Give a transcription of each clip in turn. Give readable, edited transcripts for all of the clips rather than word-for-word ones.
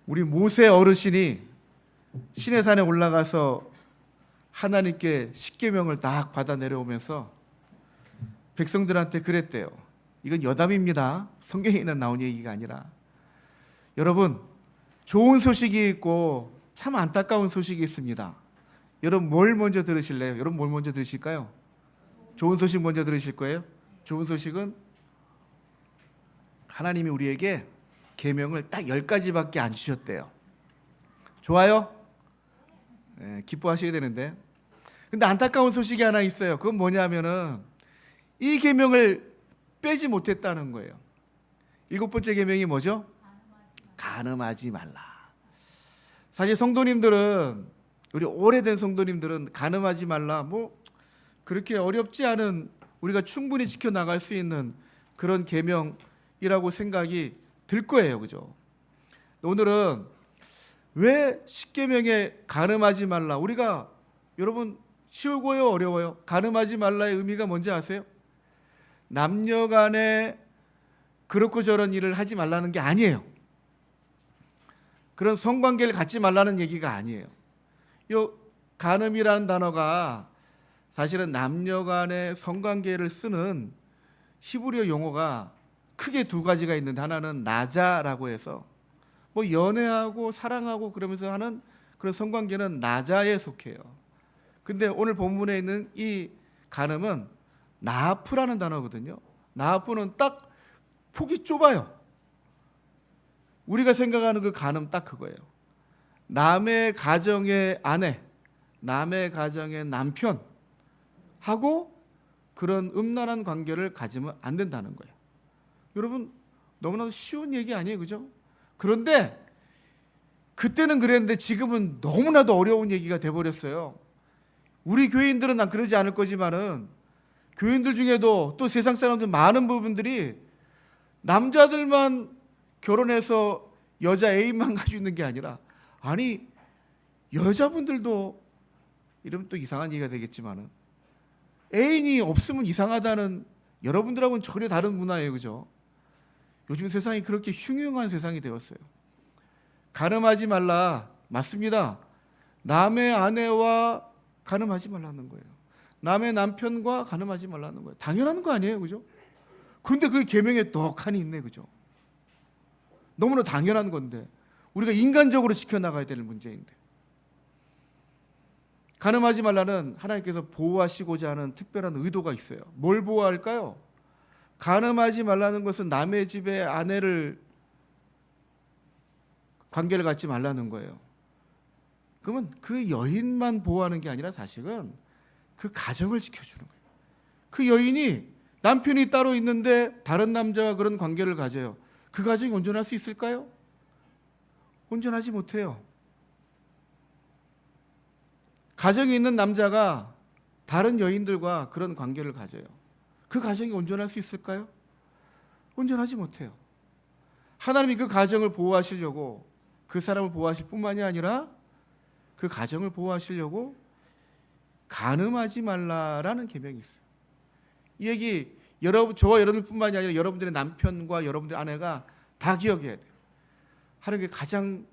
우리 모세 어르신이 시내산에 올라가서 하나님께 십계명을 딱 받아 내려오면서 백성들한테 그랬대요. 이건 여담입니다. 성경에는 나온 얘기가 아니라. 여러분, 좋은 소식이 있고 참 안타까운 소식이 있습니다. 여러분 뭘 먼저 들으실래요? 여러분 뭘 먼저 들으실까요? 좋은 소식 먼저 들으실 거예요? 좋은 소식은 하나님이 우리에게 계명을 딱 10가지밖에 안 주셨대요. 좋아요? 네, 기뻐하셔야 되는데. 근데 안타까운 소식이 하나 있어요. 그건 뭐냐면은 이 계명을 빼지 못했다는 거예요. 7번째 계명이 뭐죠? 간음하지 말라. 사실 성도님들은, 우리 오래된 성도님들은 간음하지 말라, 뭐 그렇게 어렵지 않은, 우리가 충분히 지켜나갈 수 있는 그런 계명이라고 생각이 들 거예요. 그죠? 오늘은 왜 십계명에 간음하지 말라, 우리가, 여러분 쉬우고요 어려워요? 간음하지 말라의 의미가 뭔지 아세요? 남녀 간에 그렇고 저런 일을 하지 말라는 게 아니에요. 그런 성관계를 갖지 말라는 얘기가 아니에요. 이 간음이라는 단어가 사실은 남녀 간의 성관계를 쓰는 히브리어 용어가 크게 두 가지가 있는데, 하나는 나자라고 해서 뭐 연애하고 사랑하고 그러면서 하는 그런 성관계는 나자에 속해요. 근데 오늘 본문에 있는 이 간음은 나아프라는 단어거든요. 나아프는 딱 폭이 좁아요. 우리가 생각하는 그 간음 딱 그거예요. 남의 가정의 아내, 남의 가정의 남편하고 그런 음란한 관계를 가지면 안 된다는 거예요. 여러분 너무나도 쉬운 얘기 아니에요, 그죠? 그런데 그때는 그랬는데 지금은 너무나도 어려운 얘기가 돼버렸어요. 우리 교인들은 난 그러지 않을 거지만은 교인들 중에도 또 세상 사람들 많은 부분들이 남자들만 결혼해서 여자 애인만 가지고 있는 게 아니라, 아니 여자분들도, 이러면 또 이상한 얘기가 되겠지만은 애인이 없으면 이상하다는, 여러분들하고는 전혀 다른 문화예요, 그죠? 요즘 세상이 그렇게 흉흉한 세상이 되었어요. 간음하지 말라, 맞습니다. 남의 아내와 간음하지 말라는 거예요. 남의 남편과 간음하지 말라는 거예요. 당연한 거 아니에요, 그죠? 그런데 그 계명에 떡하니 있네, 그죠? 너무나 당연한 건데, 우리가 인간적으로 지켜나가야 될 문제인데. 간음하지 말라는 하나님께서 보호하시고자 하는 특별한 의도가 있어요. 뭘 보호할까요? 간음하지 말라는 것은 남의 집에 아내를, 관계를 갖지 말라는 거예요. 그러면 그 여인만 보호하는 게 아니라 사실은 그 가정을 지켜주는 거예요. 그 여인이 남편이 따로 있는데 다른 남자와 그런 관계를 가져요. 그 가정이 온전할 수 있을까요? 온전하지 못해요. 가정에 있는 남자가 다른 여인들과 그런 관계를 가져요. 그 가정이 온전할 수 있을까요? 온전하지 못해요. 하나님이 그 가정을 보호하시려고, 그 사람을 보호하실 뿐만이 아니라 그 가정을 보호하시려고 간음하지 말라라는 계명이 있어요. 이 얘기 저와 여러분뿐만이 아니라 여러분들의 남편과 여러분들의 아내가 다 기억해야 돼요. 하나님께 가장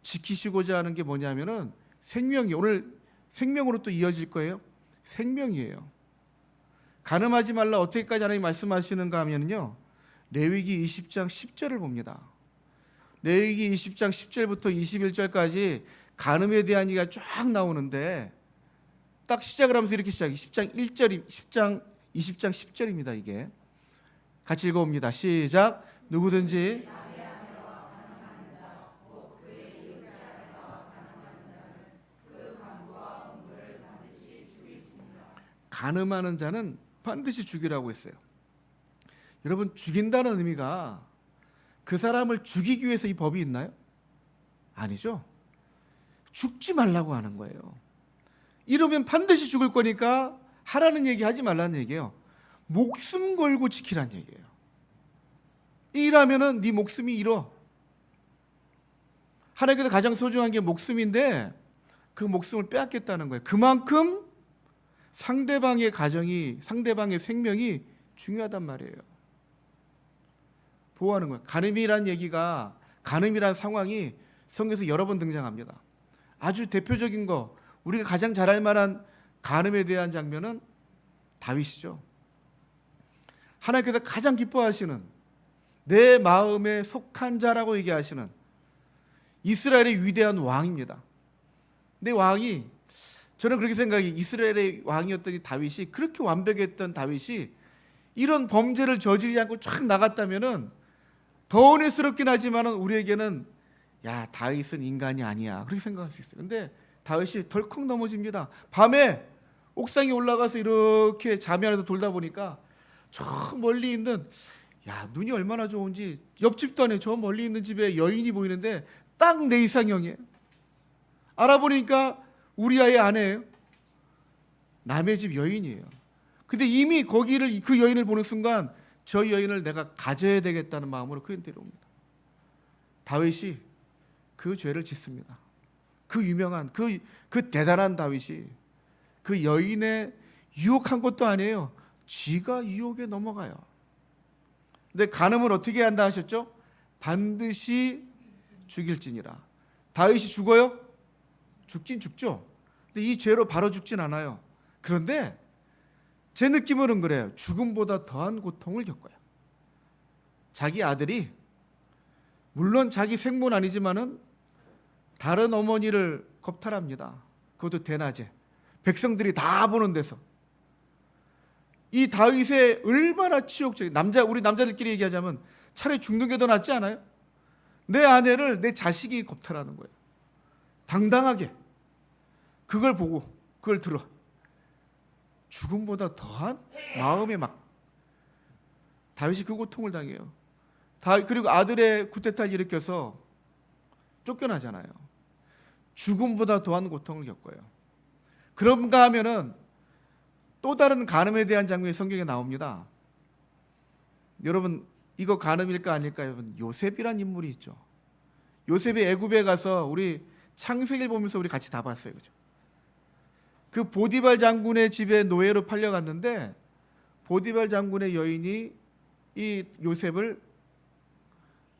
지키시고자 하는 게 뭐냐면은 생명이, 오늘 생명으로 또 이어질 거예요. 생명이에요. 간음하지 말라 어떻게까지 하나님 말씀하시는가 하면요, 레위기 20장 10절을 봅니다. 레위기 20장 10절부터 21절까지 간음에 대한 얘기가 쫙 나오는데, 딱 시작을 하면서 이렇게 시작해. 20장 10절입니다. 이게 같이 읽어봅니다. 시작. 누구든지 간음하는 자는 반드시 죽이라고 했어요. 여러분, 죽인다는 의미가 그 사람을 죽이기 위해서 이 법이 있나요? 아니죠. 죽지 말라고 하는 거예요. 이러면 반드시 죽을 거니까 하라는 얘기 하지 말라는 얘기예요. 목숨 걸고 지키라는 얘기예요. 일하면은 네 목숨이 잃어. 하나님께서 가장 소중한 게 목숨인데 그 목숨을 빼앗겠다는 거예요. 그만큼 상대방의 가정이, 상대방의 생명이 중요하단 말이에요. 보호하는 거예요. 간음이라는 얘기가, 간음이라는 상황이 성경에서 여러 번 등장합니다. 아주 대표적인 거, 우리가 가장 잘 알 만한 간음에 대한 장면은 다윗이죠. 하나님께서 가장 기뻐하시는, 내 마음에 속한 자라고 얘기하시는 이스라엘의 위대한 왕입니다. 근데 왕이, 저는 그렇게 생각해, 이스라엘의 왕이었던 이 다윗이, 그렇게 완벽했던 다윗이 이런 범죄를 저지르지 않고 쫙 나갔다면은 더 은혜스럽긴 하지만은 우리에게는, 야, 다윗은 인간이 아니야, 그렇게 생각할 수 있어요. 근데 다윗이 덜컥 넘어집니다. 밤에 옥상에 올라가서 이렇게 잠이 안에서 돌다 보니까 저 멀리 있는, 야, 눈이 얼마나 좋은지, 옆집도 아니에요. 저 멀리 있는 집에 여인이 보이는데 딱 내 이상형이에요. 알아보니까 우리아의 아내예요. 남의 집 여인이에요. 근데 이미 거기를, 그 여인을 보는 순간 저 여인을 내가 가져야 되겠다는 마음으로 그에 데려옵니다. 다윗이 그 죄를 짓습니다. 그 유명한, 그 대단한 다윗이 그 여인의 유혹한 것도 아니에요. 쥐가 유혹에 넘어가요. 근데 간음을 어떻게 한다 하셨죠? 반드시 죽일지니라. 다윗이 죽어요? 죽긴 죽죠. 근데 이 죄로 바로 죽진 않아요. 그런데 제 느낌으로는 그래요. 죽음보다 더한 고통을 겪어요. 자기 아들이, 물론 자기 생모는 아니지만은 다른 어머니를 겁탈합니다. 그것도 대낮에 백성들이 다 보는 데서. 이 다윗의 얼마나 치욕적인, 우리 남자들끼리 얘기하자면 차라리 죽는 게 더 낫지 않아요? 내 아내를 내 자식이 겁탈하는 거예요. 당당하게. 그걸 보고, 그걸 들어, 죽음보다 더한 마음에 막 다윗이 그 고통을 당해요. 그리고 아들의 쿠데타를 일으켜서 쫓겨나잖아요. 죽음보다 더한 고통을 겪어요. 그런가 하면은 또 다른 간음에 대한 장면이 성경에 나옵니다. 여러분, 이거 간음일까 아닐까요? 여러분, 요셉이란 인물이 있죠. 요셉이 애굽에 가서, 우리 창세기를 보면서 우리 같이 다 봤어요, 그죠? 그 보디발 장군의 집에 노예로 팔려갔는데, 보디발 장군의 여인이 이 요셉을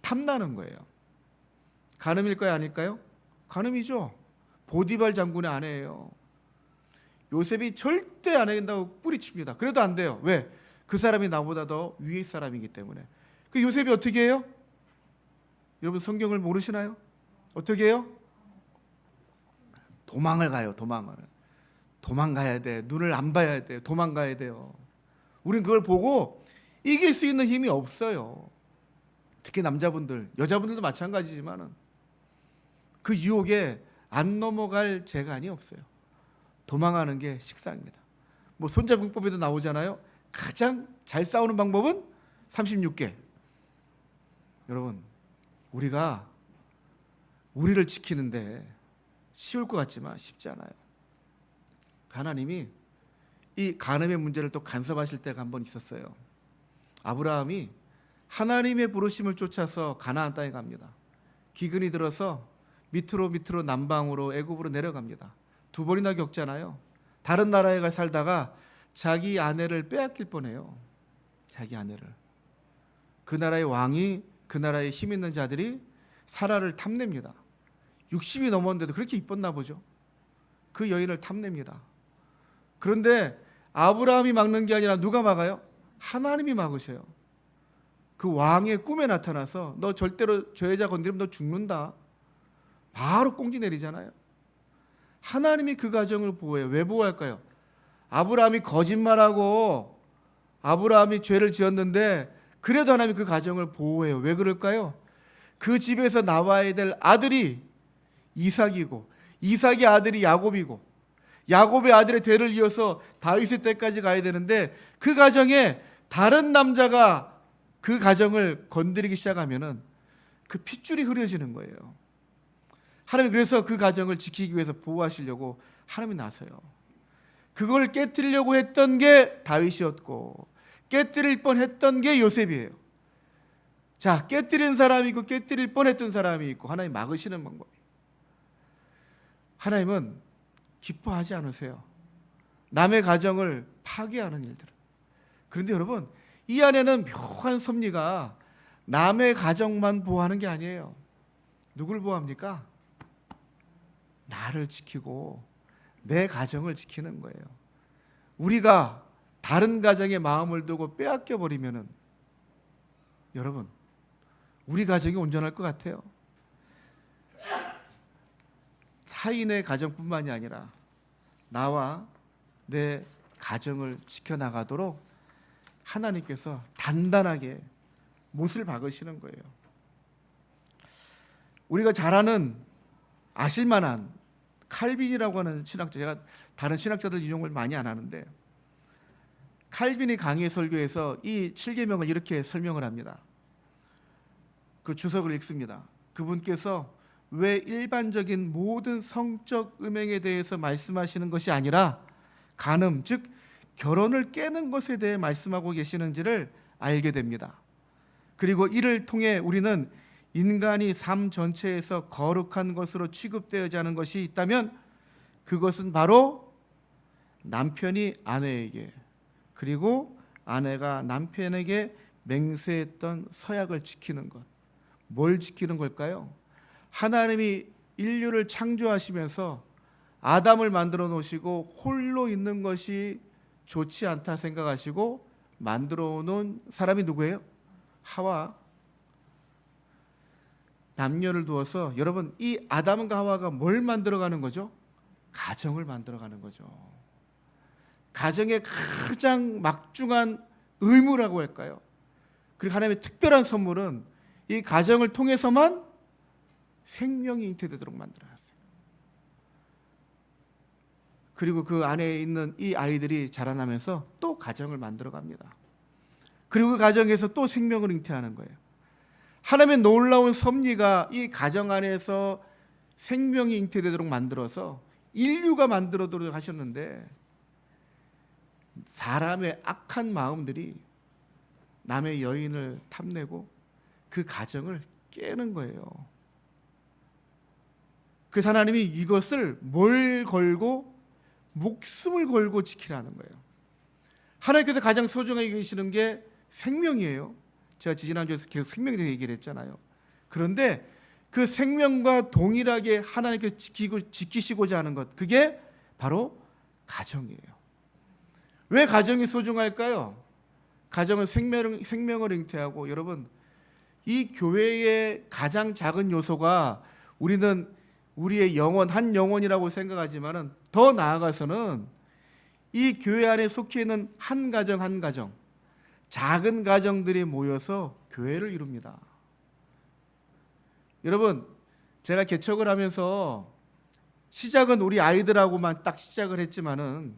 탐나는 거예요. 간음일까요 아닐까요? 간음이죠. 보디발 장군의 아내예요. 요셉이 절대 안 한다고 뿌리칩니다. 그래도 안 돼요. 왜? 그 사람이 나보다 더 위의 사람이기 때문에. 그 요셉이 어떻게 해요? 여러분, 성경을 모르시나요? 어떻게 해요? 도망을 가요. 도망가야 돼. 눈을 안 봐야 돼. 도망가야 돼요. 우린 그걸 보고 이길 수 있는 힘이 없어요. 특히 남자분들, 여자분들도 마찬가지지만은 그 유혹에 안 넘어갈 재간이 없어요. 도망하는 게 식상입니다. 뭐 손자병법에도 나오잖아요. 가장 잘 싸우는 방법은 36개. 여러분, 우리가 우리를 지키는데 쉬울 것 같지만 쉽지 않아요. 하나님이 이 간음의 문제를 또 간섭하실 때가 한 번 있었어요. 아브라함이 하나님의 부르심을 쫓아서 가나안 땅에 갑니다. 기근이 들어서 밑으로 남방으로 애굽으로 내려갑니다. 2번이나 겪잖아요. 다른 나라에 살다가 자기 아내를 빼앗길 뻔해요. 자기 아내를. 그 나라의 왕이, 그 나라의 힘 있는 자들이 사라를 탐냅니다. 60이 넘었는데도 그렇게 이뻤나 보죠. 그 여인을 탐냅니다. 그런데 아브라함이 막는 게 아니라 누가 막아요? 하나님이 막으셔요. 그 왕의 꿈에 나타나서 너 절대로 저 여자 건드리면 너 죽는다. 바로 꽁지 내리잖아요. 하나님이 그 가정을 보호해요. 왜 보호할까요? 아브라함이 거짓말하고 아브라함이 죄를 지었는데 그래도 하나님이 그 가정을 보호해요. 왜 그럴까요? 그 집에서 나와야 될 아들이 이삭이고, 이삭의 아들이 야곱이고, 야곱의 아들의 대를 이어서 다윗의 때까지 가야 되는데, 그 가정에 다른 남자가 그 가정을 건드리기 시작하면은 그 핏줄이 흐려지는 거예요. 하나님 그래서 그 가정을 지키기 위해서 보호하시려고 하나님이 나서요. 그걸 깨뜨리려고 했던 게 다윗이었고, 깨뜨릴 뻔했던 게 요셉이에요. 자, 깨뜨린 사람이 있고 깨뜨릴 뻔했던 사람이 있고, 하나님 막으시는 방법이에요. 하나님은 기뻐하지 않으세요. 남의 가정을 파괴하는 일들. 그런데 여러분, 이 안에는 묘한 섭리가 남의 가정만 보호하는 게 아니에요. 누굴 보호합니까? 나를 지키고 내 가정을 지키는 거예요. 우리가 다른 가정에 마음을 두고 빼앗겨 버리면은 여러분, 우리 가정이 온전할 것 같아요? 타인의 가정뿐만이 아니라 나와 내 가정을 지켜나가도록 하나님께서 단단하게 못을 박으시는 거예요. 우리가 잘 아는 아실만한 칼빈이라고 하는 신학자, 제가 다른 신학자들 인용을 많이 안 하는데 칼빈이 강해 설교에서 이 7계명을 이렇게 설명을 합니다. 그 주석을 읽습니다. 그분께서 왜 일반적인 모든 성적 음행에 대해서 말씀하시는 것이 아니라 간음, 즉 결혼을 깨는 것에 대해 말씀하고 계시는지를 알게 됩니다. 그리고 이를 통해 우리는 인간이 삶 전체에서 거룩한 것으로 취급되어야 하는 것이 있다면 그것은 바로 남편이 아내에게, 그리고 아내가 남편에게 맹세했던 서약을 지키는 것. 뭘 지키는 걸까요? 하나님이 인류를 창조하시면서 아담을 만들어 놓으시고 홀로 있는 것이 좋지 않다 생각하시고 만들어 놓은 사람이 누구예요? 하와. 남녀를 두어서 여러분, 이 아담과 하와가 뭘 만들어가는 거죠? 가정을 만들어가는 거죠. 가정의 가장 막중한 의무라고 할까요? 그리고 하나님의 특별한 선물은 이 가정을 통해서만 생명이 잉태되도록 만들어놨어요. 그리고 그 안에 있는 이 아이들이 자라나면서 또 가정을 만들어갑니다. 그리고 그 가정에서 또 생명을 잉태하는 거예요. 하나님의 놀라운 섭리가 이 가정 안에서 생명이 잉태되도록 만들어서 인류가 만들어도록 하셨는데 사람의 악한 마음들이 남의 여인을 탐내고 그 가정을 깨는 거예요. 그래서 하나님이 이것을 뭘 걸고 목숨을 걸고 지키라는 거예요. 하나님께서 가장 소중하게 여기시는 게 생명이에요. 제가 지난주에서 계속 생명에 대해 얘기를 했잖아요. 그런데 그 생명과 동일하게 하나님께서 지키시고자 하는 것, 그게 바로 가정이에요. 왜 가정이 소중할까요? 가정은 생명을 잉태하고, 여러분, 이 교회의 가장 작은 요소가 우리는 우리의 영혼, 한 영혼이라고 생각하지만은 더 나아가서는 이 교회 안에 속해 있는 한 가정 한 가정, 작은 가정들이 모여서 교회를 이룹니다. 여러분, 제가 개척을 하면서 시작은 우리 아이들하고만 딱 시작을 했지만은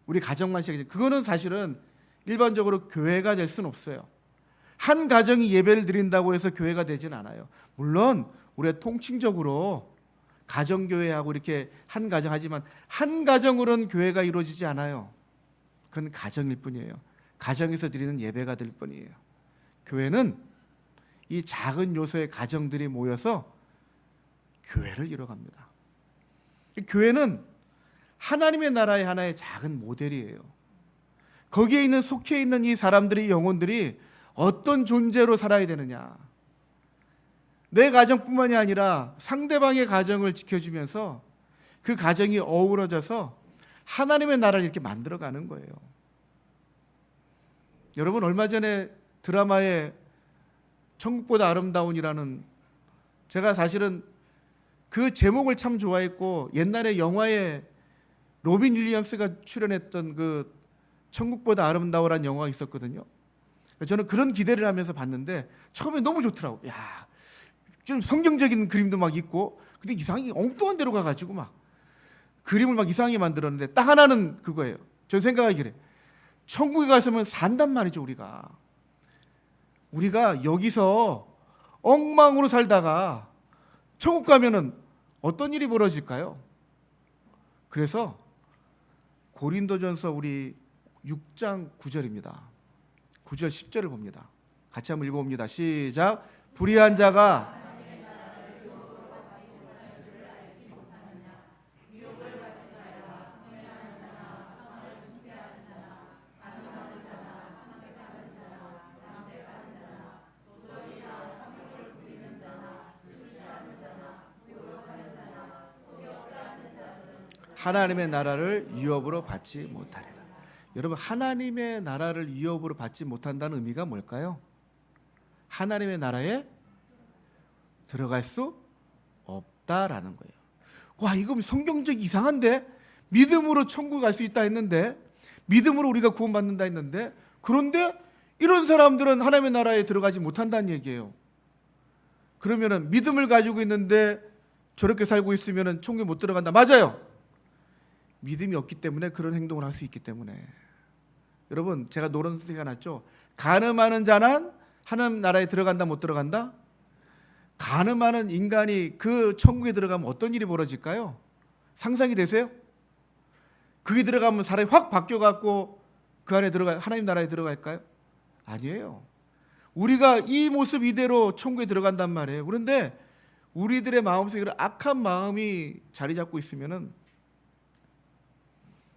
우리 가정만 시작했지. 그거는 사실은 일반적으로 교회가 될 수는 없어요. 한 가정이 예배를 드린다고 해서 교회가 되진 않아요. 물론 우리가 통칭적으로 가정교회하고 이렇게 한 가정 하지만 한 가정으로는 교회가 이루어지지 않아요. 그건 가정일 뿐이에요. 가정에서 드리는 예배가 될 뿐이에요. 교회는 이 작은 요소의 가정들이 모여서 교회를 이뤄갑니다. 교회는 하나님의 나라의 하나의 작은 모델이에요. 거기에 있는 속해 있는 이 사람들의 영혼들이 어떤 존재로 살아야 되느냐. 내 가정뿐만이 아니라 상대방의 가정을 지켜주면서 그 가정이 어우러져서 하나님의 나라를 이렇게 만들어가는 거예요. 여러분, 얼마 전에 드라마에 천국보다 아름다운이라는, 제가 사실은 그 제목을 참 좋아했고 옛날에 영화에 로빈 윌리엄스가 출연했던 그 천국보다 아름다워라는 영화가 있었거든요. 저는 그런 기대를 하면서 봤는데 처음에 너무 좋더라고요. 야, 좀 성경적인 그림도 막 있고, 근데 이상하게 엉뚱한 데로 가가지고 막 그림을 막 이상하게 만들었는데 딱 하나는 그거예요. 저 생각하기에 천국에 가서면 산단 말이죠. 우리가 여기서 엉망으로 살다가 천국 가면은 어떤 일이 벌어질까요? 그래서 고린도전서 우리 6장 9절입니다. 9절 10절을 봅니다. 같이 한번 읽어봅니다. 시작. 불의한 자가 하나님의 나라를 위협으로 받지 못하리라. 여러분, 하나님의 나라를 위협으로 받지 못한다는 의미가 뭘까요? 하나님의 나라에 들어갈 수 없다라는 거예요. 와, 이거 성경적 이상한데? 믿음으로 천국 갈 수 있다 했는데, 믿음으로 우리가 구원받는다 했는데, 그런데 이런 사람들은 하나님의 나라에 들어가지 못한다는 얘기예요. 그러면은 믿음을 가지고 있는데 저렇게 살고 있으면은 천국에 못 들어간다. 맞아요. 믿음이 없기 때문에 그런 행동을 할 수 있기 때문에. 여러분, 제가 노란색이 났죠. 간음하는 자는 하나님 나라에 들어간다 못 들어간다? 간음하는 인간이 그 천국에 들어가면 어떤 일이 벌어질까요? 상상이 되세요? 그게 들어가면 사람이 확 바뀌어갖고 그 안에 들어가 하나님 나라에 들어갈까요? 아니에요. 우리가 이 모습 이대로 천국에 들어간단 말이에요. 그런데 우리들의 마음속에 그런 악한 마음이 자리 잡고 있으면은,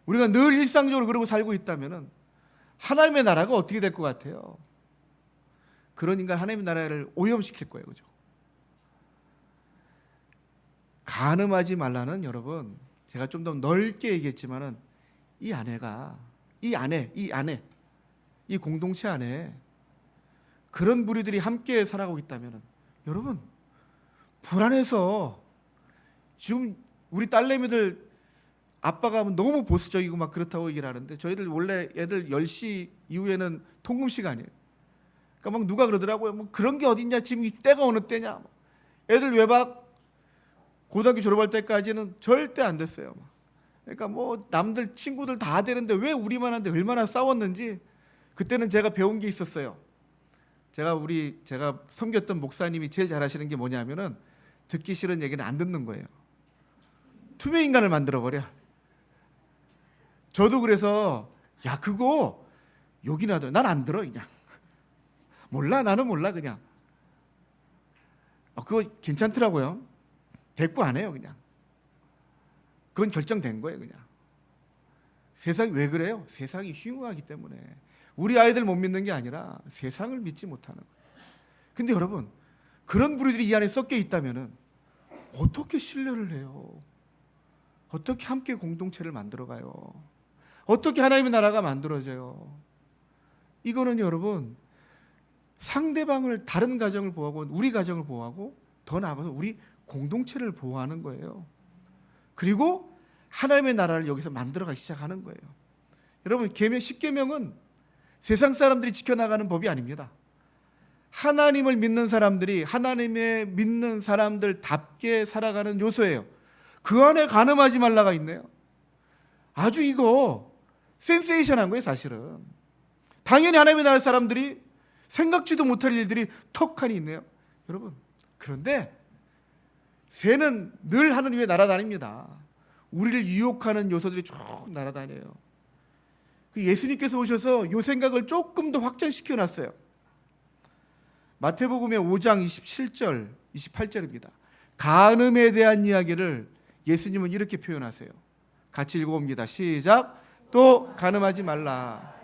우리가 늘 일상적으로 그러고 살고 있다면은 하나님의 나라가 어떻게 될 것 같아요? 그런 인간 하나님의 나라를 오염시킬 거예요. 그죠? 간음하지 말라는, 여러분, 제가 좀 더 넓게 얘기했지만은 이 공동체 안에 그런 무리들이 함께 살아가고 있다면은, 여러분, 불안해서 지금 우리 딸내미들 아빠가 너무 보수적이고 막 그렇다고 얘기를 하는데, 저희들 원래 애들 10시 이후에는 통금 시간이에요. 그러니까 막 누가 그러더라고요. 뭐 그런 게 어딨냐, 지금 이 때가 어느 때냐. 애들 외박 고등학교 졸업할 때까지는 절대 안 됐어요. 그러니까 뭐 남들 친구들 다 되는데 왜 우리만 한데 얼마나 싸웠는지 그때는 제가 배운 게 있었어요. 제가 섬겼던 목사님이 제일 잘하시는 게 뭐냐면은 듣기 싫은 얘기는 안 듣는 거예요. 투명 인간을 만들어 버려. 저도 그래서 야, 그거 욕이나 들어. 난 안 들어. 그냥 몰라. 나는 몰라. 그냥 그거 괜찮더라고요. 대꾸 안 해요. 그냥 그건 결정된 거예요. 그냥 세상이 왜 그래요? 세상이 흉흉하기 때문에. 우리 아이들 못 믿는 게 아니라 세상을 믿지 못하는 거예요. 근데 여러분, 그런 부류들이 이 안에 섞여 있다면은 어떻게 신뢰를 해요? 어떻게 함께 공동체를 만들어가요? 어떻게 하나님의 나라가 만들어져요? 이거는 여러분, 상대방을, 다른 가정을 보호하고 우리 가정을 보호하고 더 나아가서 우리 공동체를 보호하는 거예요. 그리고 하나님의 나라를 여기서 만들어가기 시작하는 거예요. 여러분, 계명 10계명은 세상 사람들이 지켜나가는 법이 아닙니다. 하나님을 믿는 사람들이 하나님의 믿는 사람들답게 살아가는 요소예요. 그 안에 간음하지 말라가 있네요. 아주 이거 센세이션한 거예요. 사실은 당연히 하나님의 나라 사람들이 생각지도 못할 일들이 턱하니 있네요. 여러분, 그런데 새는 늘 하늘 위에 날아다닙니다. 우리를 유혹하는 요소들이 쭉 날아다녀요. 예수님께서 오셔서 이 생각을 조금 더 확장시켜 놨어요. 마태복음의 5장 27절 28절입니다. 간음에 대한 이야기를 예수님은 이렇게 표현하세요. 같이 읽어봅니다. 시작. 또 간음하지 말라.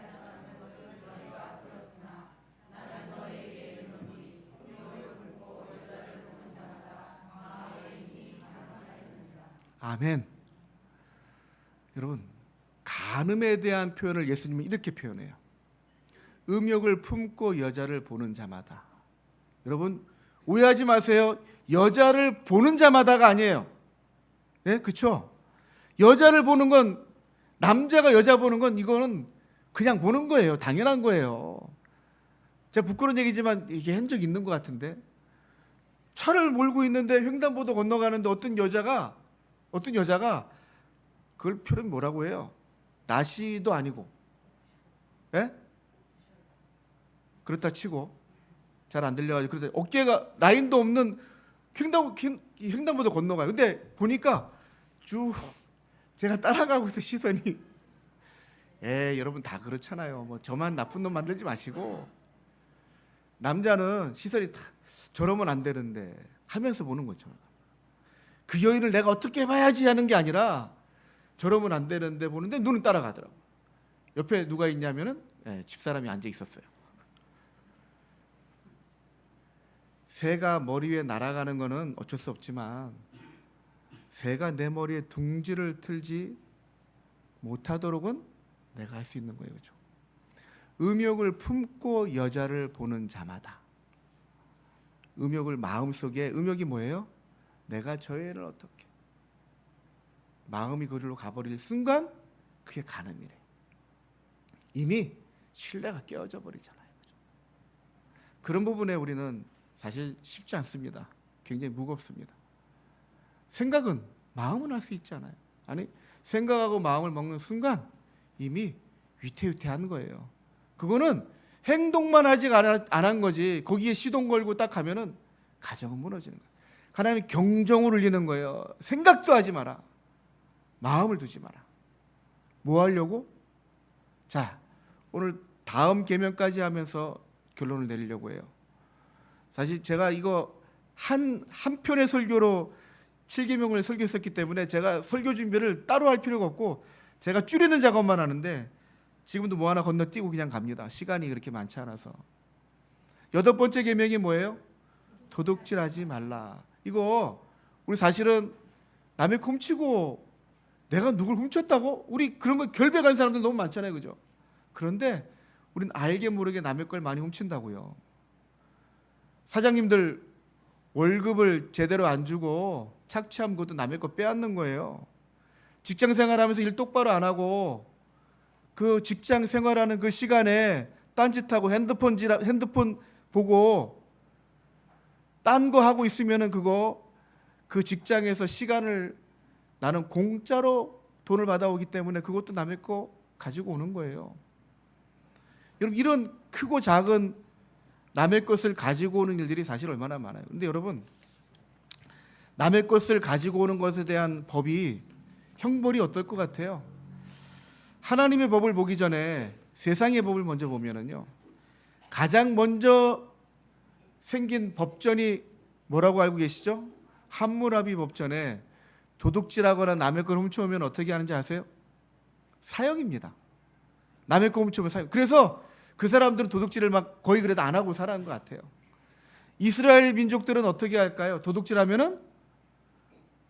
아멘. 여러분, 간음에 대한 표현을 예수님은 이렇게 표현해요. 음욕을 품고 여자를 보는 자마다. 여러분, 오해하지 마세요. 여자를 보는 자마다가 아니에요. 예, 그렇죠? 여자를 보는 건, 남자가 여자 보는 건 이거는 그냥 보는 거예요. 당연한 거예요. 제가 부끄러운 얘기지만 이게 한 적 있는 것 같은데, 차를 몰고 있는데 횡단보도 건너가는데 어떤 여자가 그걸 표현 뭐라고 해요? 나시도 아니고, 예? 그렇다 치고 잘 안 들려가지고, 그런데 어깨가 라인도 없는 횡단보도 건너가요. 근데 보니까 쭉 제가 따라가고 있어. 시선이. 여러분 다 그렇잖아요. 뭐 저만 나쁜 놈 만들지 마시고, 남자는 시선이 다 저러면 안 되는데 하면서 보는 거죠. 그 여인을 내가 어떻게 봐야지 하는 게 아니라 저러면 안 되는데 보는데 눈은 따라가더라고. 옆에 누가 있냐면은 집사람이 앉아 있었어요. 새가 머리 위에 날아가는 거는 어쩔 수 없지만 새가 내 머리에 둥지를 틀지 못하도록은 내가 할 수 있는 거예요. 그죠? 음욕을 품고 여자를 보는 자마다, 음욕을 마음속에, 음욕이 뭐예요? 내가 저 애를 어떻게, 마음이 거리로 가버릴 순간 그게 간음이래. 이미 신뢰가 깨어져 버리잖아요. 그죠? 그런 부분에 우리는 사실 쉽지 않습니다. 굉장히 무겁습니다. 생각은, 마음은 할 수 있잖아요. 아니, 생각하고 마음을 먹는 순간 이미 위태위태한 거예요. 그거는 행동만 아직 안 한 거지, 거기에 시동 걸고 딱 가면은 가정은 무너지는 거예요. 하나님이 경종을 울리는 거예요. 생각도 하지 마라. 마음을 두지 마라. 뭐 하려고? 자, 오늘 다음 계명까지 하면서 결론을 내리려고 해요. 사실 제가 이거 한 편의 설교로 7계명을 설교했었기 때문에 제가 설교 준비를 따로 할 필요가 없고 제가 줄이는 작업만 하는데 지금도 뭐 하나 건너뛰고 그냥 갑니다. 시간이 그렇게 많지 않아서. 8번째 계명이 뭐예요? 도둑질하지 말라. 이거 우리 사실은 남의 거 훔치고 내가 누굴 훔쳤다고? 우리 그런 거 결백한 사람들 너무 많잖아요. 그죠? 그런데 우리는 알게 모르게 남의 걸 많이 훔친다고요. 사장님들 월급을 제대로 안 주고 착취한 것도 남의 거 빼앗는 거예요. 직장 생활하면서 일 똑바로 안 하고 그 직장 생활하는 그 시간에 딴짓하고 핸드폰 보고 딴 거 하고 있으면은 그거 그 직장에서 시간을 나는 공짜로 돈을 받아오기 때문에 그것도 남의 거 가지고 오는 거예요. 여러분, 이런 크고 작은 남의 것을 가지고 오는 일들이 사실 얼마나 많아요. 근데 여러분, 남의 것을 가지고 오는 것에 대한 법이, 형벌이 어떨 것 같아요? 하나님의 법을 보기 전에 세상의 법을 먼저 보면은요, 가장 먼저 생긴 법전이 뭐라고 알고 계시죠? 함무라비 법전에 도둑질하거나 남의 걸 훔쳐오면 어떻게 하는지 아세요? 사형입니다. 남의 거 훔쳐오면 사형. 그래서 그 사람들은 도둑질을 막 거의 그래도 안 하고 살아간 것 같아요. 이스라엘 민족들은 어떻게 할까요? 도둑질하면은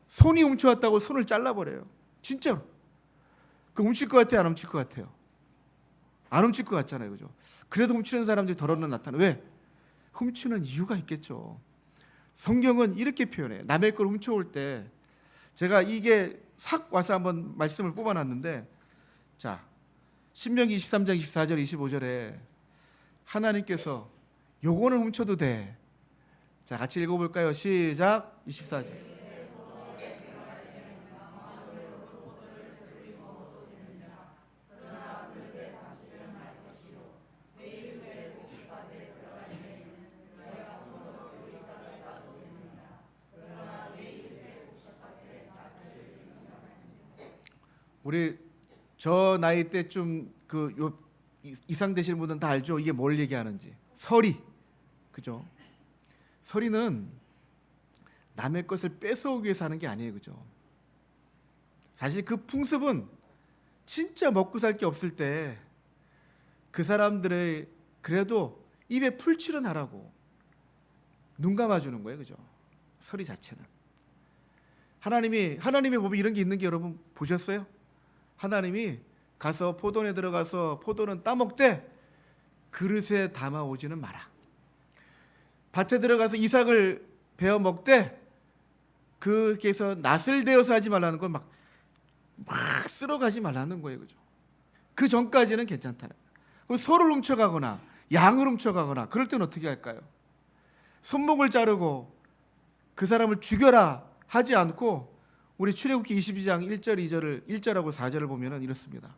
손이 훔쳐왔다고 손을 잘라버려요. 진짜로. 그 훔칠 것 같아요? 안 훔칠 것 같아요? 안 훔칠 것 같잖아요. 그죠? 그래도 훔치는 사람들이 더러는 나타나. 왜? 훔치는 이유가 있겠죠. 성경은 이렇게 표현해요. 남의 걸 훔쳐올 때, 제가 이게 싹 와서 한번 말씀을 뽑아놨는데, 자, 신명기 23장 24절 25절에 하나님께서 요거는 훔쳐도 돼. 자, 같이 읽어볼까요? 시작. 24절. 우리 저 나이 때쯤 그 이상 되시는 분들은 다 알죠? 이게 뭘 얘기하는지. 서리, 그죠? 서리는 남의 것을 뺏어오기 위해서 하는 게 아니에요, 그죠? 사실 그 풍습은 진짜 먹고 살 게 없을 때 그 사람들의 그래도 입에 풀칠은 하라고 눈 감아주는 거예요, 그죠? 서리 자체는. 하나님의 법이 이런 게 있는 게 여러분 보셨어요? 하나님이 가서 포도원에 들어가서 포도는 따먹되 그릇에 담아 오지는 마라. 밭에 들어가서 이삭을 베어 먹되 그게서 낫을 대어서 하지 말라는 건 막 쓸어가지 말라는 거예요, 그죠? 그 전까지는 괜찮다는 거예요. 그럼 소를 훔쳐가거나 양을 훔쳐가거나 그럴 때는 어떻게 할까요? 손목을 자르고 그 사람을 죽여라 하지 않고 우리 출애굽기 22장 1절 1절하고 4절을 보면은 이렇습니다.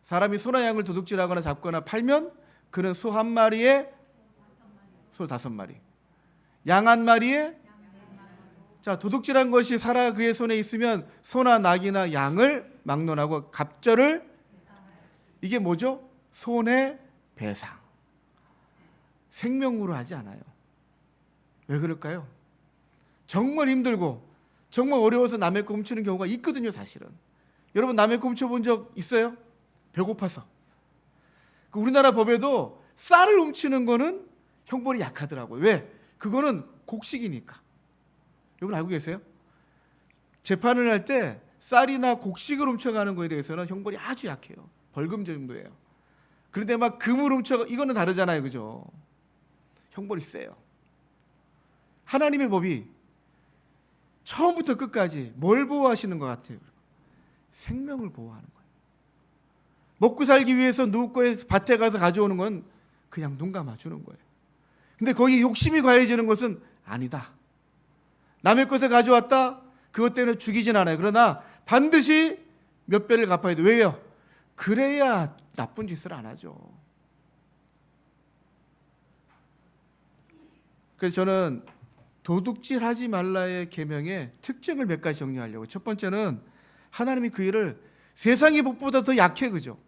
사람이 소나 양을 도둑질하거나 잡거나 팔면 그는 소 한 마리에 소 5마리, 양 한 마리에, 자, 도둑질한 것이 살아 그의 손에 있으면 소나 낙이나 양을 막론하고 갑절을, 이게 뭐죠? 손해배상. 생명으로 하지 않아요. 왜 그럴까요? 정말 힘들고 정말 어려워서 남의 거 훔치는 경우가 있거든요, 사실은. 여러분, 남의 거 훔쳐본 적 있어요? 배고파서. 우리나라 법에도 쌀을 훔치는 거는 형벌이 약하더라고요. 왜? 그거는 곡식이니까. 여러분 알고 계세요? 재판을 할 때 쌀이나 곡식을 훔쳐가는 거에 대해서는 형벌이 아주 약해요. 벌금 정도예요. 그런데 막 금을 이거는 다르잖아요, 그죠? 형벌이 세요. 하나님의 법이 처음부터 끝까지 뭘 보호하시는 것 같아요? 생명을 보호하는 거예요. 먹고 살기 위해서 누구 거에 밭에 가서 가져오는 건 그냥 눈 감아주는 거예요. 근데 거기 욕심이 과해지는 것은 아니다. 남의 것을 가져왔다? 그것 때문에 죽이진 않아요. 그러나 반드시 몇 배를 갚아야 돼요. 왜요? 그래야 나쁜 짓을 안 하죠. 그래서 저는 도둑질하지 말라의 계명의 특징을 몇 가지 정리하려고. 첫 번째는 하나님이 그 일을 세상의 법보다 더 약해, 그죠?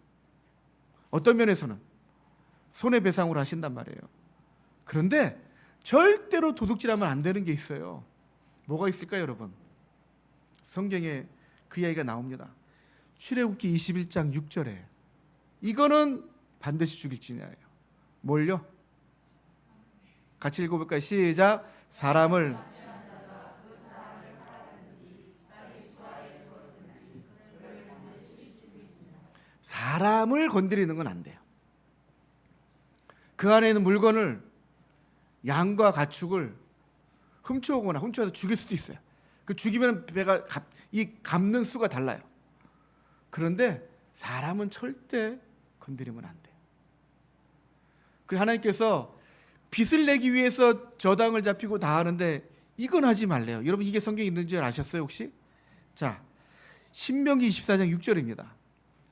어떤 면에서는 손해배상으로 하신단 말이에요. 그런데 절대로 도둑질하면 안 되는 게 있어요. 뭐가 있을까요, 여러분? 성경에 그 이야기가 나옵니다. 출애굽기 21장 6절에 이거는 반드시 죽일지니라예요. 뭘요? 같이 읽어볼까요? 시작. 사람을 건드리는 건 안 돼요. 그 안에 있는 물건을 양과 가축을 훔쳐오거나 훔쳐서 죽일 수도 있어요. 그 죽이면 배가 이 갚는 수가 달라요. 그런데 사람은 절대 건드리면 안 돼요. 그래서 하나님께서 빚을 내기 위해서 저당을 잡히고 다 하는데 이건 하지 말래요. 여러분 이게 성경에 있는 줄 아셨어요 혹시? 자, 신명기 24장 6절입니다.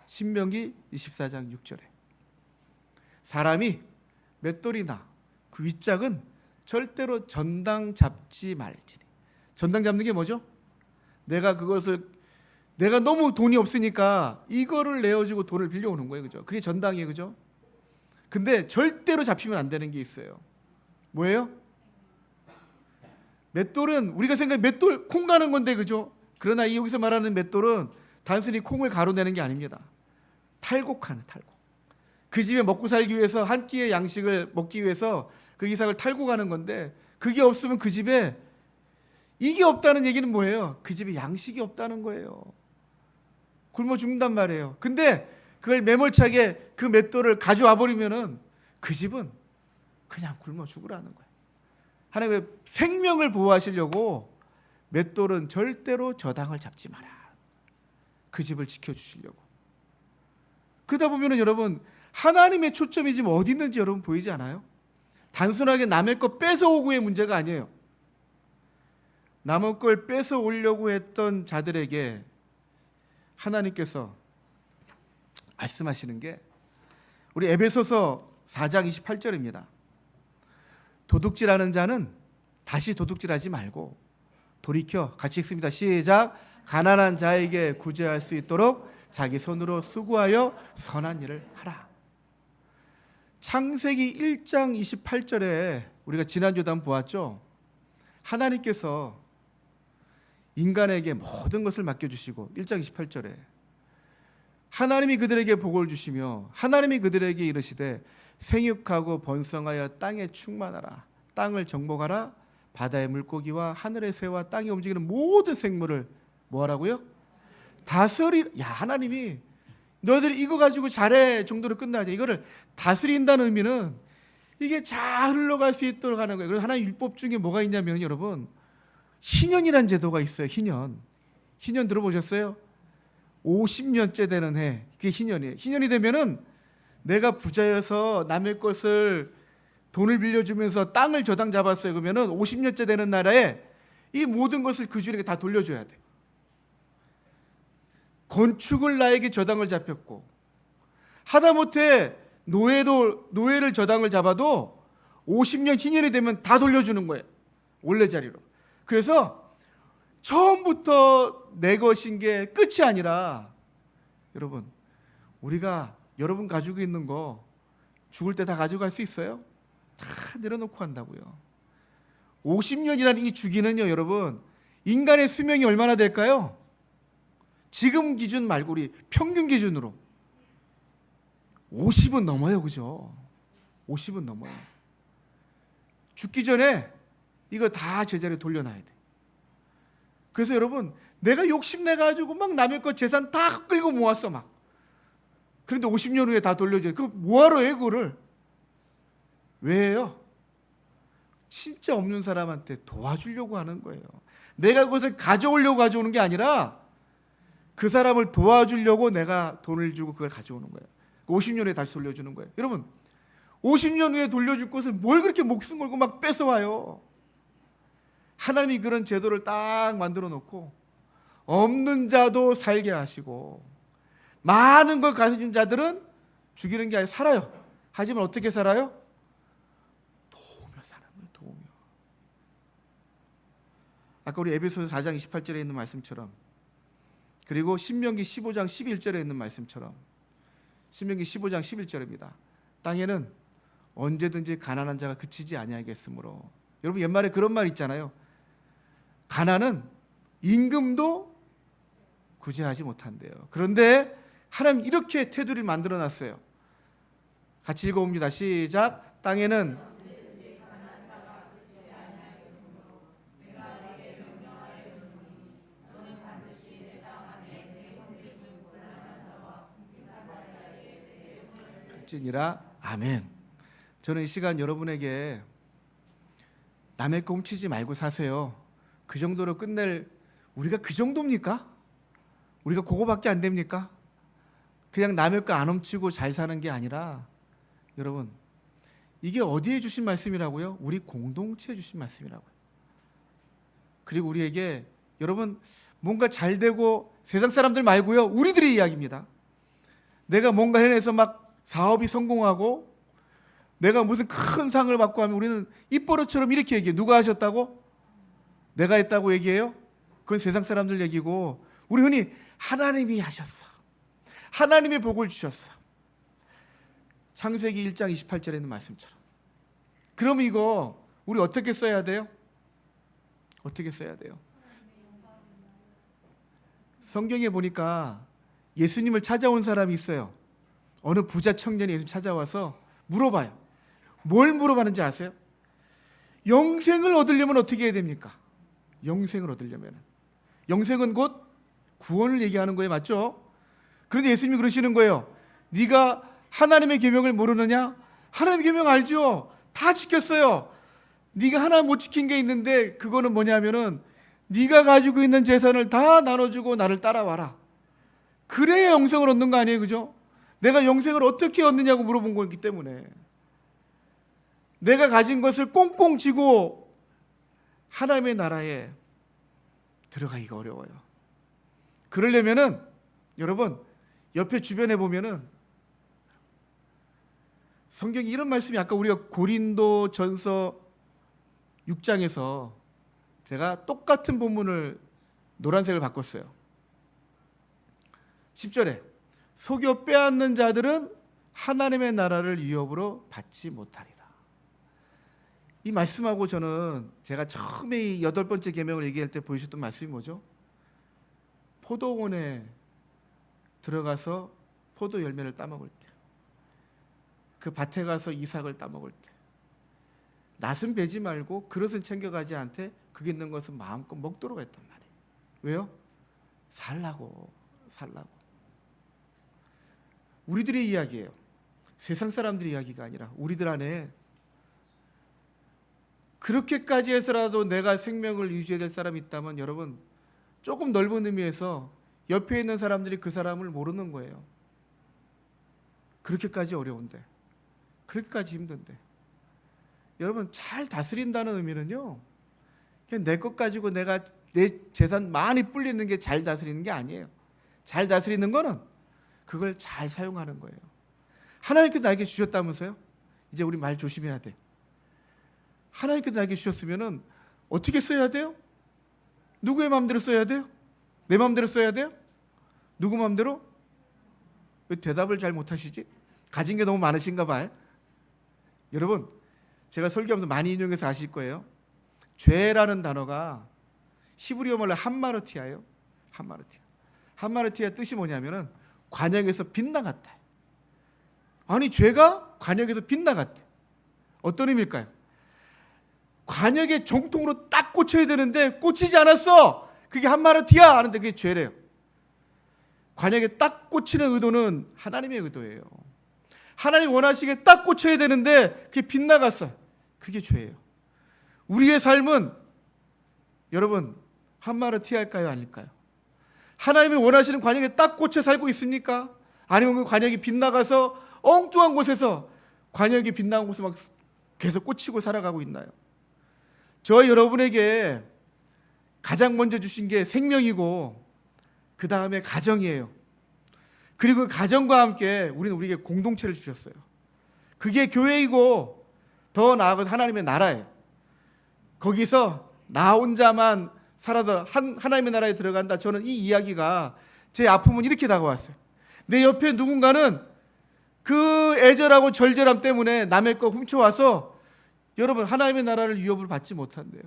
신명기 24장 6절에 사람이 맷돌이나 그 윗짝은 절대로 전당 잡지 말지니. 전당 잡는 게 뭐죠? 내가 너무 돈이 없으니까 이거를 내어주고 돈을 빌려오는 거예요, 그죠? 그게 전당이에요, 그죠? 근데 절대로 잡히면 안 되는 게 있어요. 뭐예요? 맷돌은 우리가 생각해 맷돌 콩 가는 건데, 그죠? 그러나 여기서 말하는 맷돌은 단순히 콩을 가루내는 게 아닙니다. 탈곡하는 탈곡. 그 집에 먹고 살기 위해서 한 끼의 양식을 먹기 위해서 그 이삭을 탈곡하는 건데 그게 없으면 그 집에 이게 없다는 얘기는 뭐예요? 그 집에 양식이 없다는 거예요. 굶어 죽는단 말이에요. 근데 그걸 매몰차게 그 맷돌을 가져와 버리면은 그 집은 그냥 굶어 죽으라는 거예요. 하나님의 생명을 보호하시려고 맷돌은 절대로 저당을 잡지 마라. 그 집을 지켜주시려고. 그러다 보면은 여러분 하나님의 초점이 지금 어디 있는지 여러분 보이지 않아요? 단순하게 남의 것 뺏어오고의 문제가 아니에요. 남의 걸 뺏어오려고 했던 자들에게 하나님께서 말씀하시는 게 우리 에베소서 4장 28절입니다. 도둑질하는 자는 다시 도둑질하지 말고 돌이켜, 같이 읽습니다. 시작. 가난한 자에게 구제할 수 있도록 자기 손으로 수고하여 선한 일을 하라. 창세기 1장 28절에 우리가 지난주에 한번 보았죠. 하나님께서 인간에게 모든 것을 맡겨주시고 1장 28절에 하나님이 그들에게 복을 주시며 하나님이 그들에게 이르시되 생육하고 번성하여 땅에 충만하라. 땅을 정복하라. 바다의 물고기와 하늘의 새와 땅에 움직이는 모든 생물을 뭐하라고요? 다스리라. 하나님이 너희들이 이거 가지고 잘해 정도로 끝나지. 이거를 다스린다는 의미는 이게 잘 흘러갈 수 있도록 하는 거예요. 그래서 하나님 율법 중에 뭐가 있냐면 여러분 희년이라는 제도가 있어요. 희년 들어보셨어요? 50년째 되는 해. 그게 희년이에요. 희년이 되면은 내가 부자여서 남의 것을 돈을 빌려주면서 땅을 저당 잡았어요. 그러면은 50년째 되는 나라에 이 모든 것을 그 주인에게 다 돌려줘야 돼. 건축을 나에게 저당을 잡혔고 하다못해 노예를 저당을 잡아도 50년 희년이 되면 다 돌려주는 거예요. 원래 자리로. 그래서 처음부터 내 것인 게 끝이 아니라 여러분 우리가 여러분 가지고 있는 거 죽을 때 다 가져갈 수 있어요? 다 내려놓고 한다고요. 50년이라는 이 주기는요 여러분 인간의 수명이 얼마나 될까요? 지금 기준 말고 우리 평균 기준으로 50은 넘어요. 그죠? 50은 넘어요. 죽기 전에 이거 다 제자리에 돌려놔야 돼. 그래서 여러분, 내가 욕심내가지고 막 남의 것 재산 다 끌고 모았어 막. 그런데 50년 후에 다 돌려줘요. 그거 뭐하러 해요 그거를? 왜 해요? 진짜 없는 사람한테 도와주려고 하는 거예요. 내가 그것을 가져오려고 가져오는 게 아니라 그 사람을 도와주려고 내가 돈을 주고 그걸 가져오는 거예요. 50년 후에 다시 돌려주는 거예요. 여러분, 50년 후에 돌려줄 것을 뭘 그렇게 목숨 걸고 막 뺏어와요? 하나님이 그런 제도를 딱 만들어 놓고 없는 자도 살게 하시고 많은 걸 가져준 자들은 죽이는 게 아니라 살아요. 하지만 어떻게 살아요? 도우며 사는 거예요. 도우며. 아까 우리 에베소서 4장 28절에 있는 말씀처럼, 그리고 신명기 15장 11절에 있는 말씀처럼, 신명기 15장 11절입니다. 땅에는 언제든지 가난한 자가 그치지 아니하겠으므로. 여러분, 옛말에 그런 말 있잖아요. 가난은 임금도 구제하지 못한대요. 그런데 하나님 이렇게 테두리를 만들어 놨어요. 같이 읽어봅니다. 시작. 땅에는 할지니라. 아멘. 저는 이 시간 여러분에게 남의 거 훔치지 말고 사세요. 그 정도로 끝낼, 우리가 그 정도입니까? 우리가 그거밖에 안 됩니까? 그냥 남의 거 안 훔치고 잘 사는 게 아니라, 여러분, 이게 어디에 주신 말씀이라고요? 우리 공동체에 주신 말씀이라고요. 그리고 우리에게, 여러분, 뭔가 잘 되고 세상 사람들 말고요, 우리들의 이야기입니다. 내가 뭔가 해내서 막 사업이 성공하고 내가 무슨 큰 상을 받고 하면 우리는 입버릇처럼 이렇게 얘기해요. 누가 하셨다고? 내가 했다고 얘기해요? 그건 세상 사람들 얘기고, 우리 흔히 하나님이 하셨어, 하나님의 복을 주셨어. 창세기 1장 28절에 있는 말씀처럼. 그럼 이거 우리 어떻게 써야 돼요? 어떻게 써야 돼요? 성경에 보니까 예수님을 찾아온 사람이 있어요. 어느 부자 청년이 예수님 찾아와서 물어봐요. 뭘 물어봤는지 아세요? 영생을 얻으려면 어떻게 해야 됩니까? 영생을 얻으려면, 영생은 곧 구원을 얘기하는 거예요. 맞죠? 그런데 예수님이 그러시는 거예요. 네가 하나님의 계명을 모르느냐? 하나님의 계명 알죠? 다 지켰어요. 네가 하나 못 지킨 게 있는데, 그거는 뭐냐면은 네가 가지고 있는 재산을 다 나눠주고 나를 따라와라. 그래야 영생을 얻는 거 아니에요, 그죠? 내가 영생을 어떻게 얻느냐고 물어본 거기 때문에, 내가 가진 것을 꽁꽁 쥐고 하나님의 나라에 들어가기가 어려워요. 그러려면은 여러분, 옆에 주변에 보면은 성경이 이런 말씀이, 아까 우리가 고린도전서 6장에서 제가 똑같은 본문을 노란색을 바꿨어요. 10절에 속여 빼앗는 자들은 하나님의 나라를 위협으로 받지 못하리라. 이 말씀하고 저는 제가 처음에 이 8번째 계명을 얘기할 때 보여주셨던 말씀이 뭐죠? 포도원에 들어가서 포도 열매를 따먹을 때, 그 밭에 가서 이삭을 따먹을 때, 낫은 베지 말고 그릇은 챙겨가지 않되 거기 있는 것은 마음껏 먹도록 했단 말이에요. 왜요? 살라고. 우리들의 이야기예요. 세상 사람들의 이야기가 아니라 우리들 안에 그렇게까지 해서라도 내가 생명을 유지해야 될 사람이 있다면, 여러분, 조금 넓은 의미에서 옆에 있는 사람들이 그 사람을 모르는 거예요. 그렇게까지 어려운데, 그렇게까지 힘든데. 여러분, 잘 다스린다는 의미는요, 그냥 내 것 가지고 내가 내 재산 많이 불리는 게 잘 다스리는 게 아니에요. 잘 다스리는 거는 그걸 잘 사용하는 거예요. 하나님께서 나에게 주셨다면서요? 이제 우리 말 조심해야 돼. 하나님께서 나에게 주셨으면은 어떻게 써야 돼요? 누구의 마음대로 써야 돼요? 내 마음대로 써야 돼요? 누구 마음대로? 왜 대답을 잘 못하시지? 가진 게 너무 많으신가 봐요. 여러분, 제가 설교하면서 많이 인용해서 아실 거예요. 죄라는 단어가 히브리어 말로 함마르티아예요. 함마르티아 뜻이 뭐냐면은 관역에서 빗나갔다. 아니, 죄가 관역에서 빗나갔대. 어떤 의미일까요? 관역에 정통으로 딱 꽂혀야 되는데 꽂히지 않았어. 그게 한마르티야 하는데 그게 죄래요. 관역에 딱 꽂히는 의도는 하나님의 의도예요. 하나님 원하시기에 딱 꽂혀야 되는데 그게 빗나갔어요. 그게 죄예요. 우리의 삶은 여러분 한마르티할까요, 아닐까요? 하나님이 원하시는 관역에 딱 꽂혀 살고 있습니까? 아니면 그 관역이 빗나가서 엉뚱한 곳에서 관역이 빗나간 곳에 막 계속 꽂히고 살아가고 있나요? 저 여러분에게 가장 먼저 주신 게 생명이고 그 다음에 가정이에요. 그리고 그 가정과 함께 우리는 우리에게 공동체를 주셨어요. 그게 교회이고 더 나아가 하나님의 나라예요. 거기서 나 혼자만 살아서 하나님의 나라에 들어간다. 저는 이 이야기가 제 아픔은 이렇게 다가왔어요. 내 옆에 누군가는 그 애절하고 절절함 때문에 남의 거 훔쳐와서 여러분 하나님의 나라를 유업을 받지 못한대요.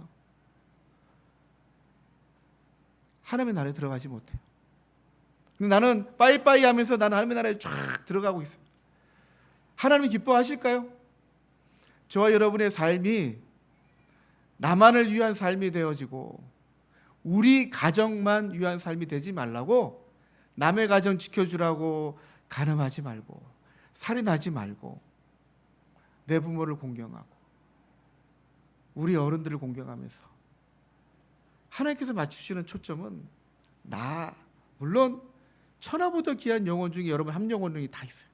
하나님의 나라에 들어가지 못해요. 근데 나는 빠이빠이 하면서 나는 하나님의 나라에 쫙 들어가고 있어요. 하나님 기뻐하실까요? 저와 여러분의 삶이 나만을 위한 삶이 되어지고 우리 가정만 위한 삶이 되지 말라고 남의 가정 지켜주라고 간음하지 말고 살인하지 말고 내 부모를 공경하고 우리 어른들을 공경하면서 하나님께서 맞추시는 초점은 나 물론 천하보다 귀한 영혼 중에 여러분 한 영혼이 다 있어요.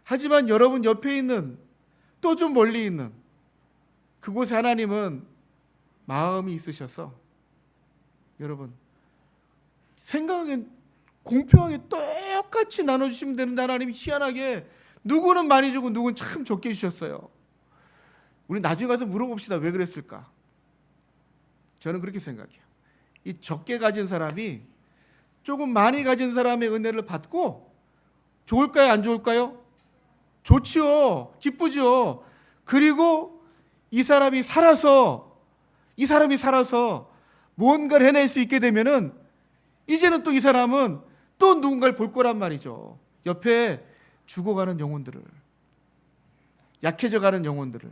하지만 여러분 옆에 있는 또 좀 멀리 있는 그곳에 하나님은 마음이 있으셔서 여러분 생각하기엔 공평하게 똑같이 나눠주시면 되는데 하나님이 희한하게 누구는 많이 주고 누구는 참 적게 주셨어요. 우리 나중에 가서 물어봅시다. 왜 그랬을까? 저는 그렇게 생각해요. 이 적게 가진 사람이 조금 많이 가진 사람의 은혜를 받고 좋을까요? 안 좋을까요? 좋지요. 기쁘죠. 그리고 이 사람이 살아서 뭔가를 해낼 수 있게 되면은 이제는 또 이 사람은 또 누군가를 볼 거란 말이죠. 옆에 죽어가는 영혼들을, 약해져가는 영혼들을,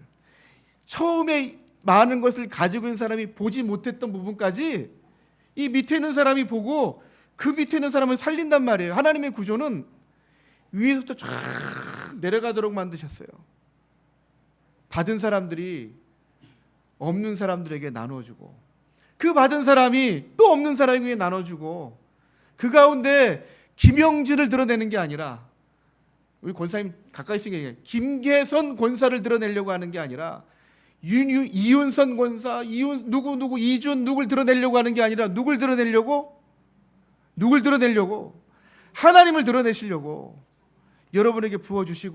처음에 많은 것을 가지고 있는 사람이 보지 못했던 부분까지 이 밑에 있는 사람이 보고 그 밑에 있는 사람을 살린단 말이에요. 하나님의 구조는 위에서부터 쫙 내려가도록 만드셨어요. 받은 사람들이 없는 사람들에게 나눠주고 그 받은 사람이 또 없는 사람에게 나눠주고 그 가운데 김영진을 드러내는 게 아니라 우리 권사님 가까이 있으니까 김계선 권사를 드러내려고 하는 게 아니라 이윤선 권사, 누구 이준 누굴 드러내려고 하는 게 아니라 누굴 드러내려고 하나님을 드러내시려고 여러분에게 부어주신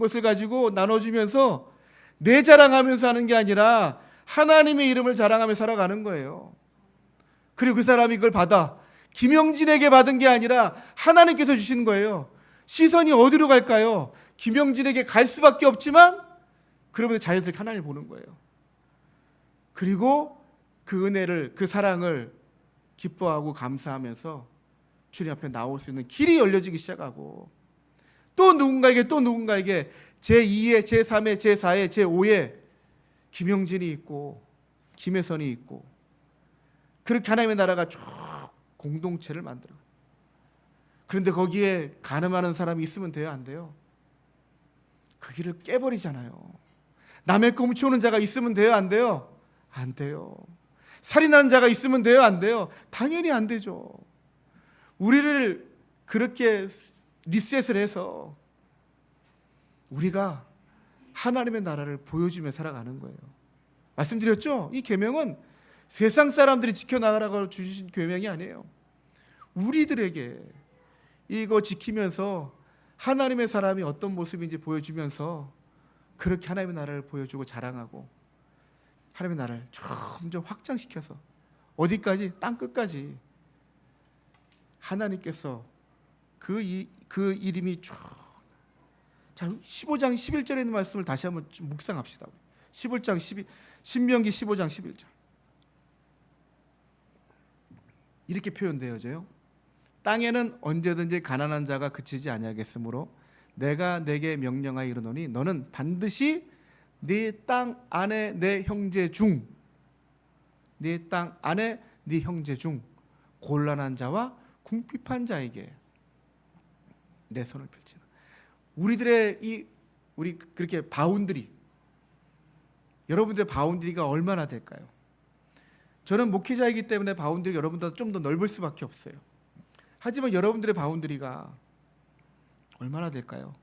것을 가지고 나눠주면서 내 자랑하면서 하는 게 아니라 하나님의 이름을 자랑하며 살아가는 거예요. 그리고 그 사람이 그걸 받아 김영진에게 받은 게 아니라 하나님께서 주신 거예요. 시선이 어디로 갈까요? 김영진에게 갈 수밖에 없지만 그러면서 자연스럽게 하나님을 보는 거예요. 그리고 그 은혜를, 그 사랑을 기뻐하고 감사하면서 주님 앞에 나올 수 있는 길이 열려지기 시작하고 또 누군가에게 제2의, 제3의, 제4의, 제5의 김영진이 있고 김혜선이 있고 그렇게 하나님의 나라가 쭉 공동체를 만들어요. 그런데 거기에 간음하는 사람이 있으면 돼요? 안 돼요? 그 길을 깨버리잖아요. 남의 거 훔쳐오는 자가 있으면 돼요? 안 돼요? 안 돼요. 살인하는 자가 있으면 돼요? 안 돼요? 당연히 안 되죠. 우리를 그렇게 리셋을 해서 우리가 하나님의 나라를 보여주며 살아가는 거예요. 말씀드렸죠? 이 계명은 세상 사람들이 지켜나가라고 주신 계명이 아니에요. 우리들에게 이거 지키면서 하나님의 사람이 어떤 모습인지 보여주면서 그렇게 하나님의 나라를 보여주고 자랑하고 하나님의 나라를 점점 확장시켜서 어디까지? 땅끝까지 하나님께서 그 이름이 쭉. 자, 15장 11절에 있는 말씀을 다시 한번 좀 묵상합시다. 15장 신명기 15장 11절 이렇게 표현되어져요. 땅에는 언제든지 가난한 자가 그치지 아니하겠으므로 내가 내게 명령하여 이르노니 너는 반드시 네 땅 안에 내 형제 중 네 땅 안에 네 형제 중 곤란한 자와 궁핍한 자에게 내 손을 펼치라. 우리들의 우리 그렇게 바운드리, 여러분들의 바운드리가 얼마나 될까요? 저는 목회자이기 때문에 바운드리가 여러분보다 좀 더 넓을 수밖에 없어요. 하지만 여러분들의 바운드리가 얼마나 될까요?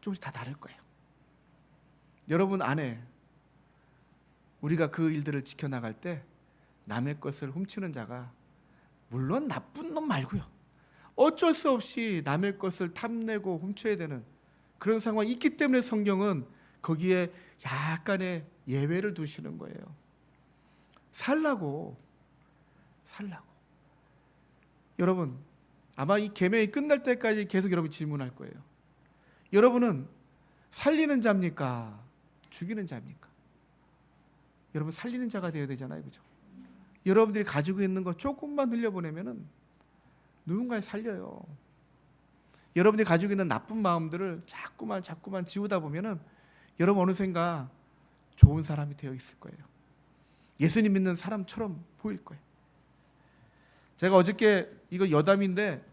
조금씩 다 다를 거예요. 여러분 안에 우리가 그 일들을 지켜나갈 때 남의 것을 훔치는 자가, 물론 나쁜 놈 말고요, 어쩔 수 없이 남의 것을 탐내고 훔쳐야 되는 그런 상황이 있기 때문에 성경은 거기에 약간의 예외를 두시는 거예요. 살라고. 여러분, 아마 이 계명이 끝날 때까지 계속 여러분 질문할 거예요. 여러분은 살리는 자입니까? 죽이는 자입니까? 여러분 살리는 자가 되어야 되잖아요, 그죠? 여러분들이 가지고 있는 거 조금만 흘려보내면은 누군가를 살려요. 여러분들이 가지고 있는 나쁜 마음들을 자꾸만 지우다 보면은 여러분 어느샌가 좋은 사람이 되어 있을 거예요. 예수님 믿는 사람처럼 보일 거예요. 제가 어저께 이거 여담인데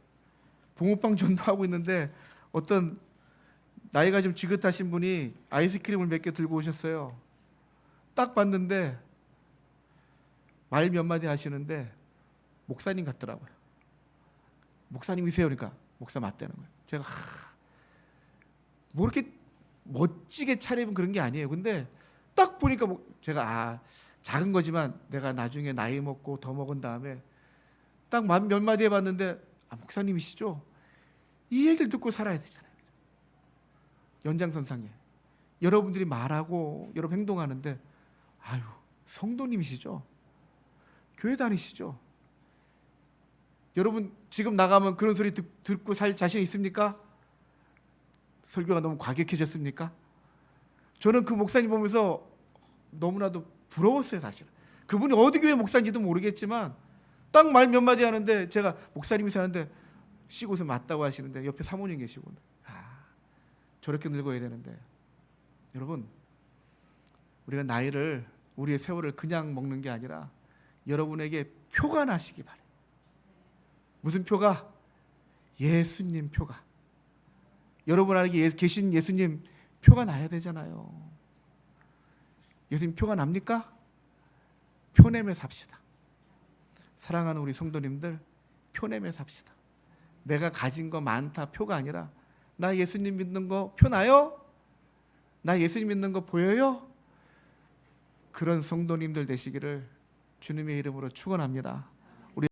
붕어빵 전도하고 있는데 어떤 나이가 좀 지긋하신 분이 아이스크림을 몇 개 들고 오셨어요. 딱 봤는데 말 몇 마디 하시는데 목사님 같더라고요. 목사님이세요? 그러니까 목사 맞다는 거예요. 제가 뭐 이렇게 멋지게 차려입은 그런 게 아니에요. 근데 딱 보니까 제가 작은 거지만 내가 나중에 나이 먹고 더 먹은 다음에 딱 몇 마디 해봤는데 목사님이시죠? 이 얘기를 듣고 살아야 되잖아요. 연장선상에 여러분들이 말하고 여러분 행동하는데 성도님이시죠? 교회 다니시죠? 여러분 지금 나가면 그런 소리 듣고 살 자신 있습니까? 설교가 너무 과격해졌습니까? 저는 그 목사님 보면서 너무나도 부러웠어요. 사실 그분이 어디 교회 목사인지도 모르겠지만 딱 말 몇 마디 하는데 제가 목사님이서 하는데 쉬고서 맞다고 하시는데 옆에 사모님 계시고 저렇게 늙어야 되는데, 여러분 우리가 우리의 세월을 그냥 먹는 게 아니라 여러분에게 표가 나시기 바래요. 무슨 표가? 예수님 표가. 여러분 안에 계신 예수님 표가 나야 되잖아요. 예수님 표가 납니까? 표 내며 삽시다. 사랑하는 우리 성도님들, 표 내며 삽시다. 내가 가진 거 많다 표가 아니라 나 예수님 믿는 거 표 나요? 나 예수님 믿는 거 보여요? 그런 성도님들 되시기를 주님의 이름으로 축원합니다.